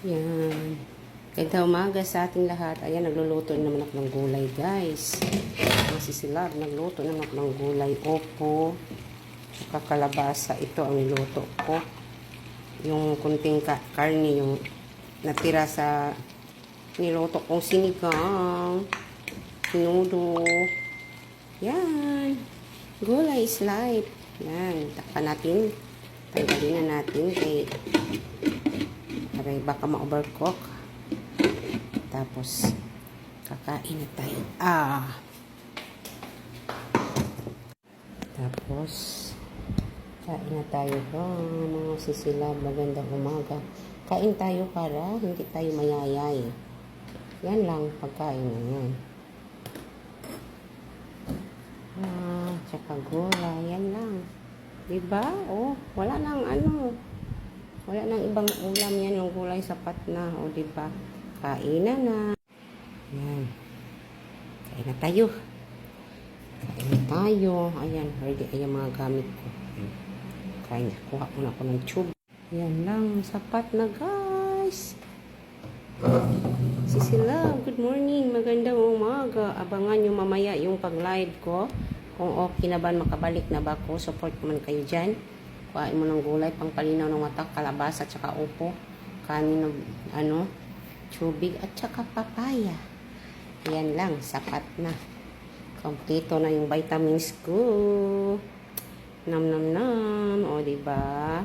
Yan. Ganda umaga sa ating lahat. Ayan, nagluluto naman ako ng gulay, guys. Masisilab, nagluto naman ako ng gulay. Opo. Saka kalabasa. Ito ang niluto ko. Yung kunting karne, yung natira sa niluto kong sinigang. Nudo. Yan. Gulay is life. Yan. Takpan natin. Tanggalin na natin kay aray, baka ma-overcook. Tapos, kakain na tayo. Tapos, kain na tayo mga sisilab. Magandang umaga. Kain tayo para hindi tayo mayayay. Yan lang, pagkain na yan. Tsaka gulay. Yan lang. Diba? Oh, wala nang wala nang ibang ulam yan. Yung gulay sapat na. O, diba? Kainan na. Yan. Kain na tayo. Kain na tayo. Ayan. Ready. Ayan mga gamit ko. Kain na. Kuha ko na ako ng tube. Yan lang. Sapat na guys. Sisilab. Good morning. Magandang umaga. Abangan nyo mamaya yung pag-live ko. Kung okay na ba, makabalik na ba ako. Support naman kayo dyan. Kuhain mo ng gulay. Pangpalinaw ng mata. Kalabasa. Tsaka upo. Kanin ng tubig at saka papaya. Yan lang, sapat na. Kompleto na yung vitamins ko. Nam nam nam. O, diba?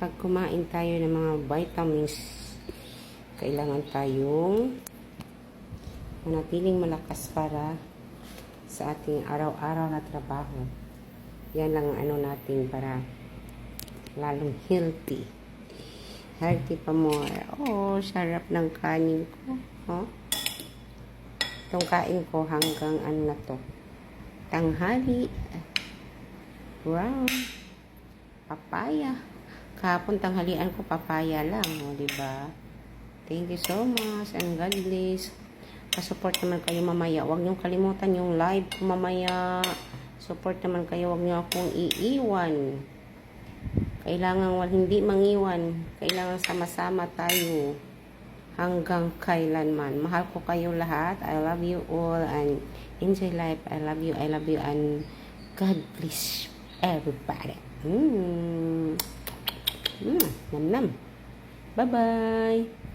Pag kumain tayo ng mga vitamins, kailangan tayong manatiling malakas para sa ating araw-araw na trabaho. Yan lang ang natin para lalong healthy. Healthy pa more. Oh, sarap ng kanin ko. Oh. Itong kain ko hanggang na to. Tanghali. Wow. Papaya. Kahapon tanghalian ko papaya lang. Oh, diba? Thank you so much and God bless. Pasupport naman kayo mamaya. Huwag niyong kalimutan yung live ko mamaya. Support naman kayo. Huwag niyo akong iiwan. Kailangan hindi mangiwan. Kailangan sama-sama tayo hanggang kailanman. Mahal ko kayo lahat. I love you all and enjoy life. I love you and God bless everybody. Nam nam. Bye-bye.